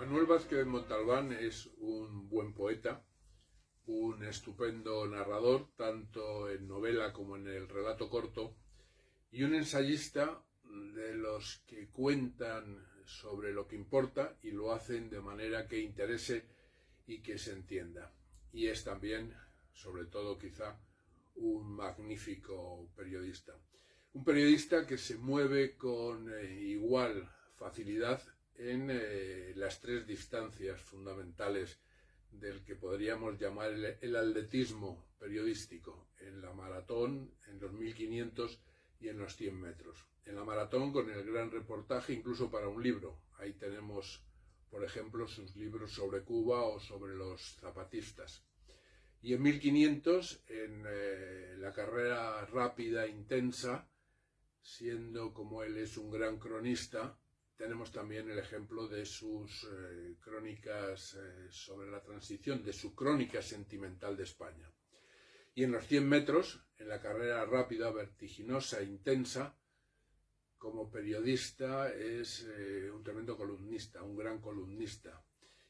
Manuel Vázquez Montalbán es un buen poeta, un estupendo narrador, tanto en novela como en el relato corto, y un ensayista de los que cuentan sobre lo que importa y lo hacen de manera que interese y que se entienda. Y es también, sobre todo quizá, un magnífico periodista. Un periodista que se mueve con igual facilidad en las tres distancias fundamentales del que podríamos llamar el atletismo periodístico, en la maratón, en los 1500 y en los 100 metros. En la maratón con el gran reportaje, incluso para un libro. Ahí tenemos, por ejemplo, sus libros sobre Cuba o sobre los zapatistas. Y en 1500, en la carrera rápida, intensa, siendo como él es un gran cronista, tenemos también el ejemplo de sus crónicas sobre la transición, de su crónica sentimental de España. Y en los 100 metros, en la carrera rápida, vertiginosa, intensa, como periodista es un tremendo columnista, un gran columnista.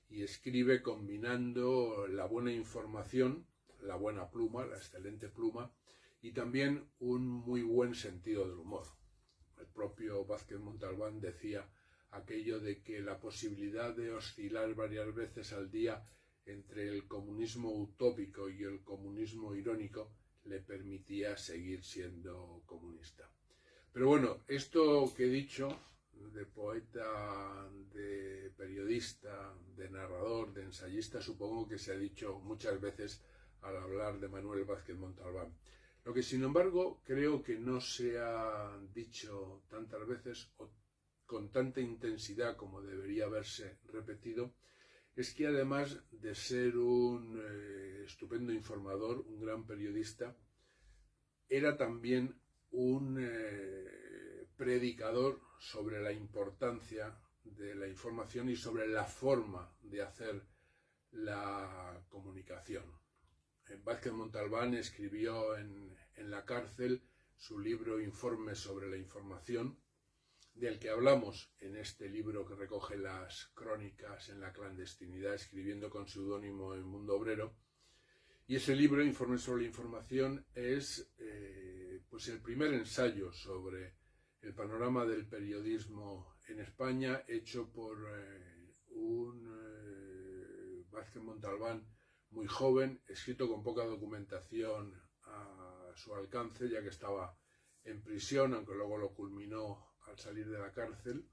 Y escribe combinando la buena información, la buena pluma, la excelente pluma, y también un muy buen sentido del humor. El propio Vázquez Montalbán decía aquello de que la posibilidad de oscilar varias veces al día entre el comunismo utópico y el comunismo irónico le permitía seguir siendo comunista. Pero bueno, esto que he dicho, de poeta, de periodista, de narrador, de ensayista, supongo que se ha dicho muchas veces al hablar de Manuel Vázquez Montalbán. Lo que, sin embargo, creo que no se ha dicho tantas veces o con tanta intensidad como debería haberse repetido, es que además de ser un estupendo informador, un gran periodista, era también un predicador sobre la importancia de la información y sobre la forma de hacer la comunicación. Vázquez Montalbán escribió en la cárcel su libro Informes sobre la información, del que hablamos en este libro que recoge las crónicas en la clandestinidad, escribiendo con seudónimo en Mundo Obrero. Y ese libro, Informes sobre la información, es pues el primer ensayo sobre el panorama del periodismo en España, hecho por un Vázquez Montalbán muy joven, escrito con poca documentación a su alcance, ya que estaba en prisión, aunque luego lo culminó al salir de la cárcel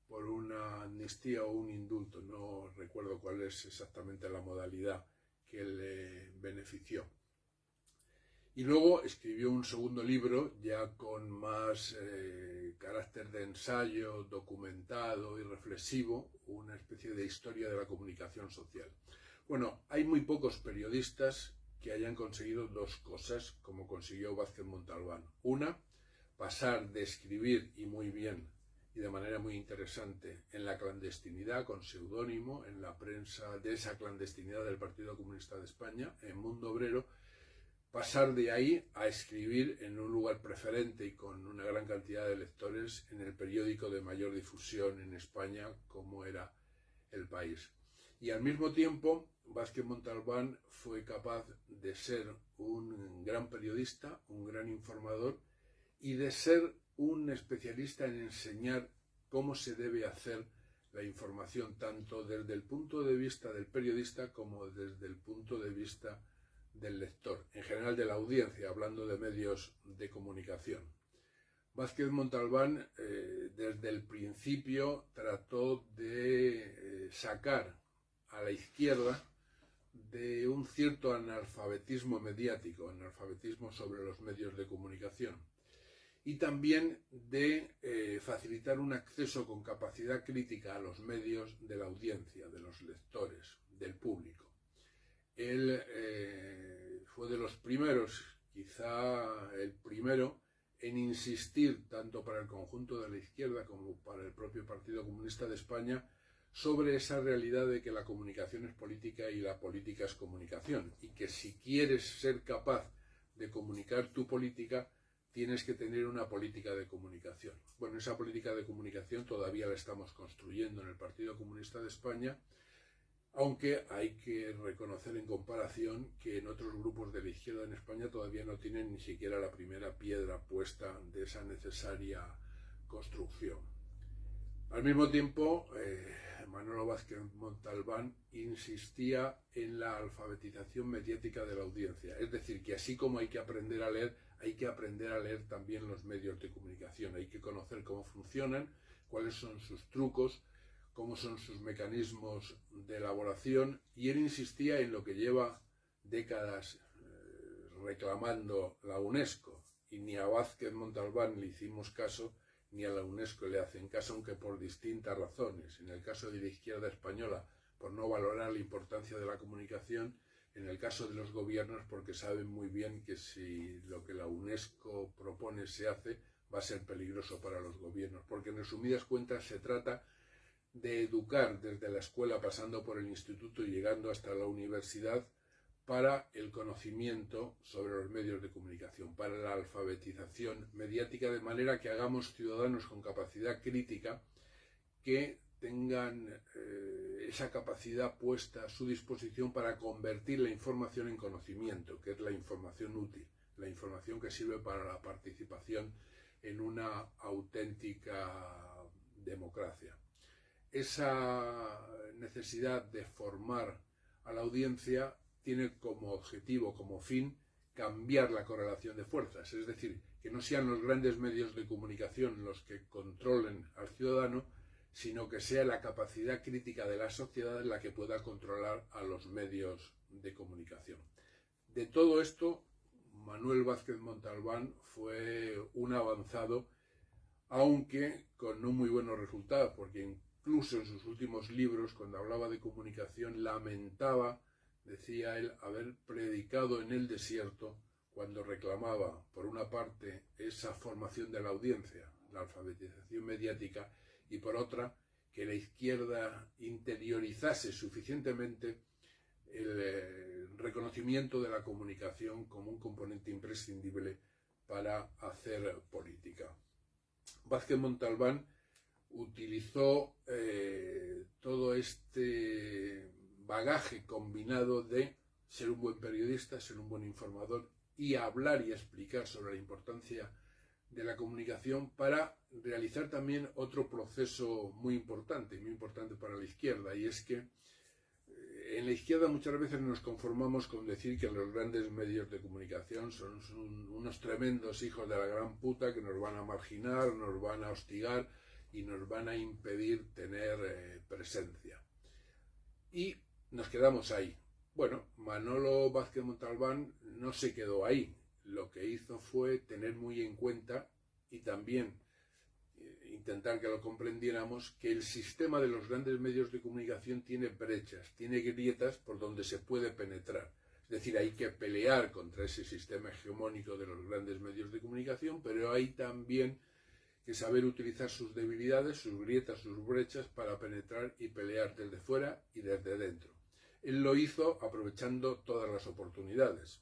por una amnistía o un indulto. No recuerdo cuál es exactamente la modalidad que le benefició. Y luego escribió un segundo libro ya con más carácter de ensayo, documentado y reflexivo, una especie de historia de la comunicación social. Bueno, hay muy pocos periodistas que hayan conseguido dos cosas como consiguió Vázquez Montalbán. Una, pasar de escribir, y muy bien, y de manera muy interesante, en la clandestinidad, con seudónimo, en la prensa de esa clandestinidad del Partido Comunista de España, en Mundo Obrero, pasar de ahí a escribir en un lugar preferente y con una gran cantidad de lectores en el periódico de mayor difusión en España, como era El País. Y al mismo tiempo, Vázquez Montalbán fue capaz de ser un gran periodista, un gran informador, y de ser un especialista en enseñar cómo se debe hacer la información, tanto desde el punto de vista del periodista como desde el punto de vista del lector, en general de la audiencia, hablando de medios de comunicación. Vázquez Montalbán desde el principio trató de sacar a la izquierda de un cierto analfabetismo mediático, analfabetismo sobre los medios de comunicación, y también de facilitar un acceso con capacidad crítica a los medios de la audiencia, de los lectores, del público. Él fue de los primeros, quizá el primero, en insistir, tanto para el conjunto de la izquierda como para el propio Partido Comunista de España, sobre esa realidad de que la comunicación es política y la política es comunicación, y que si quieres ser capaz de comunicar tu política, tienes que tener una política de comunicación. Bueno, esa política de comunicación todavía la estamos construyendo en el Partido Comunista de España, aunque hay que reconocer en comparación que en otros grupos de la izquierda en España todavía no tienen ni siquiera la primera piedra puesta de esa necesaria construcción. Al mismo tiempo, Manolo Vázquez Montalbán insistía en la alfabetización mediática de la audiencia, es decir, que así como hay que aprender a leer, hay que aprender a leer también los medios de comunicación, hay que conocer cómo funcionan, cuáles son sus trucos, cómo son sus mecanismos de elaboración, y él insistía en lo que lleva décadas reclamando la UNESCO, y ni a Vázquez Montalbán le hicimos caso, ni a la UNESCO le hacen caso, aunque por distintas razones. En el caso de la izquierda española, por no valorar la importancia de la comunicación; en el caso de los gobiernos, porque saben muy bien que si lo que la UNESCO propone se hace, va a ser peligroso para los gobiernos, porque en resumidas cuentas se trata de educar desde la escuela, pasando por el instituto y llegando hasta la universidad, para el conocimiento sobre los medios de comunicación, para la alfabetización mediática, de manera que hagamos ciudadanos con capacidad crítica, que tengan esa capacidad puesta a su disposición para convertir la información en conocimiento, que es la información útil, la información que sirve para la participación en una auténtica democracia. Esa necesidad de formar a la audiencia tiene como objetivo, como fin, cambiar la correlación de fuerzas, es decir, que no sean los grandes medios de comunicación los que controlen al ciudadano, sino que sea la capacidad crítica de la sociedad la que pueda controlar a los medios de comunicación. De todo esto, Manuel Vázquez Montalbán fue un avanzado, aunque con no muy buenos resultados, porque incluso en sus últimos libros, cuando hablaba de comunicación, lamentaba, decía él, haber predicado en el desierto, cuando reclamaba, por una parte, esa formación de la audiencia, la alfabetización mediática, y por otra, que la izquierda interiorizase suficientemente el reconocimiento de la comunicación como un componente imprescindible para hacer política. Vázquez Montalbán utilizó todo este bagaje combinado de ser un buen periodista, ser un buen informador y hablar y explicar sobre la importancia de la comunicación, para realizar también otro proceso muy importante para la izquierda, y es que en la izquierda muchas veces nos conformamos con decir que los grandes medios de comunicación son unos tremendos hijos de la gran puta que nos van a marginar, nos van a hostigar y nos van a impedir tener presencia. Y nos quedamos ahí. Bueno, Manolo Vázquez Montalbán no se quedó ahí. Lo que hizo fue tener muy en cuenta, y también intentar que lo comprendiéramos, que el sistema de los grandes medios de comunicación tiene brechas, tiene grietas por donde se puede penetrar. Es decir, hay que pelear contra ese sistema hegemónico de los grandes medios de comunicación, pero hay también que saber utilizar sus debilidades, sus grietas, sus brechas, para penetrar y pelear desde fuera y desde dentro. Él lo hizo aprovechando todas las oportunidades.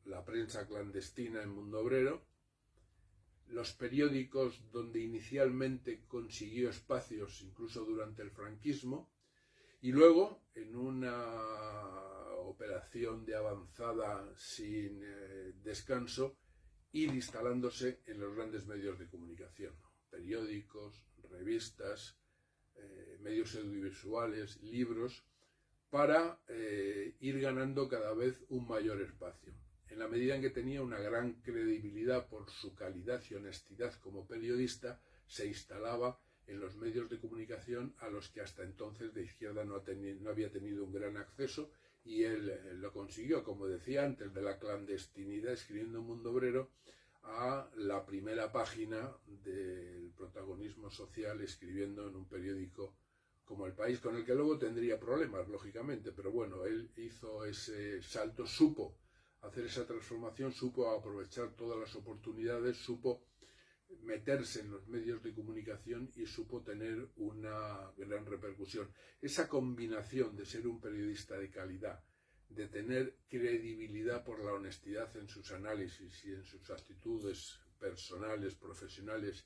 La prensa clandestina en Mundo Obrero, los periódicos donde inicialmente consiguió espacios incluso durante el franquismo, y luego, en una operación de avanzada sin descanso, ir instalándose en los grandes medios de comunicación, periódicos, revistas, medios audiovisuales, libros, para ir ganando cada vez un mayor espacio. En la medida en que tenía una gran credibilidad por su calidad y honestidad como periodista, se instalaba en los medios de comunicación a los que hasta entonces de izquierda no había tenido un gran acceso, y él lo consiguió, como decía antes, de la clandestinidad, escribiendo Mundo Obrero, a la primera página del protagonismo social, escribiendo en un periódico como El País, con el que luego tendría problemas, lógicamente, pero bueno, él hizo ese salto, supo hacer esa transformación, supo aprovechar todas las oportunidades, supo meterse en los medios de comunicación y supo tener una gran repercusión. Esa combinación de ser un periodista de calidad, de tener credibilidad por la honestidad en sus análisis y en sus actitudes personales, profesionales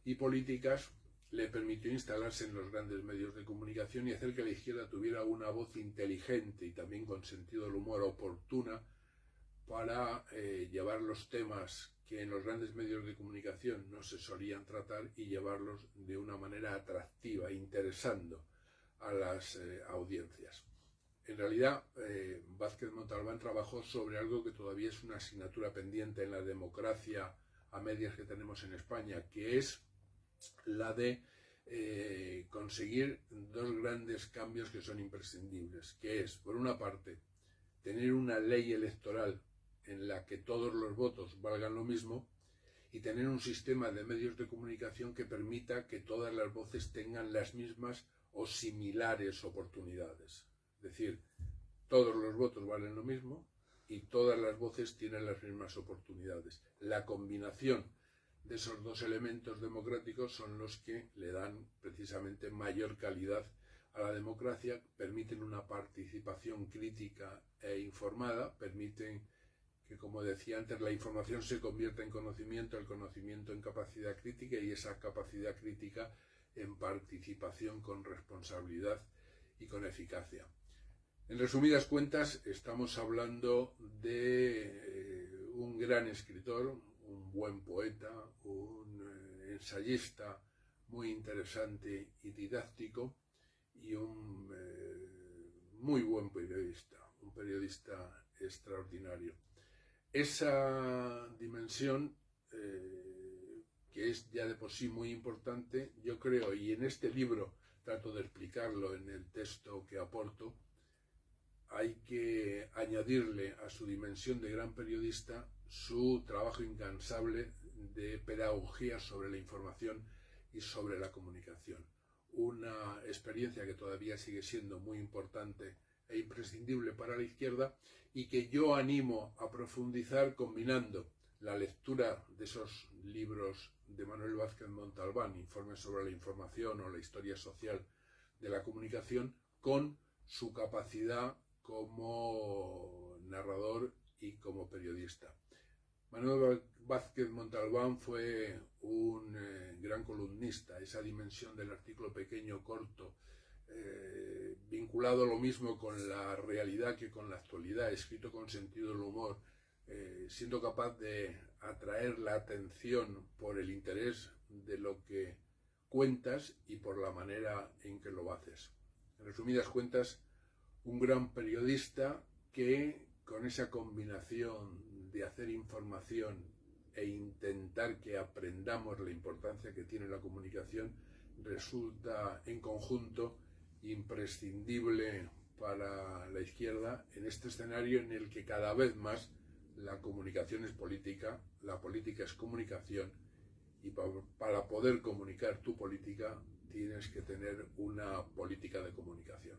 y políticas, le permitió instalarse en los grandes medios de comunicación y hacer que la izquierda tuviera una voz inteligente y también con sentido del humor oportuna para llevar los temas que en los grandes medios de comunicación no se solían tratar y llevarlos de una manera atractiva, interesando a las audiencias. En realidad, Vázquez Montalbán trabajó sobre algo que todavía es una asignatura pendiente en la democracia a medias que tenemos en España, que es la de conseguir dos grandes cambios que son imprescindibles, que es, por una parte, tener una ley electoral en la que todos los votos valgan lo mismo y tener un sistema de medios de comunicación que permita que todas las voces tengan las mismas o similares oportunidades. Es decir, todos los votos valen lo mismo y todas las voces tienen las mismas oportunidades. La combinación de esos dos elementos democráticos son los que le dan precisamente mayor calidad a la democracia, permiten una participación crítica e informada, permiten que, como decía antes, la información se convierta en conocimiento, el conocimiento en capacidad crítica y esa capacidad crítica en participación con responsabilidad y con eficacia. En resumidas cuentas, estamos hablando de un gran escritor, un buen poeta, un ensayista muy interesante y didáctico y un muy buen periodista, un periodista extraordinario. Esa dimensión, que es ya de por sí muy importante, yo creo, y en este libro trato de explicarlo en el texto que aporto, hay que añadirle a su dimensión de gran periodista su trabajo incansable de pedagogía sobre la información y sobre la comunicación. Una experiencia que todavía sigue siendo muy importante e imprescindible para la izquierda y que yo animo a profundizar combinando la lectura de esos libros de Manuel Vázquez Montalbán, Informes sobre la información o la historia social de la comunicación, con su capacidad como narrador y como periodista. Manuel Vázquez Montalbán fue un gran columnista, esa dimensión del artículo pequeño, corto, vinculado lo mismo con la realidad que con la actualidad, escrito con sentido del humor, siendo capaz de atraer la atención por el interés de lo que cuentas y por la manera en que lo haces. En resumidas cuentas, un gran periodista que, con esa combinación de hacer información e intentar que aprendamos la importancia que tiene la comunicación, resulta en conjunto imprescindible para la izquierda en este escenario en el que cada vez más la comunicación es política, la política es comunicación, y para poder comunicar tu política tienes que tener una política de comunicación.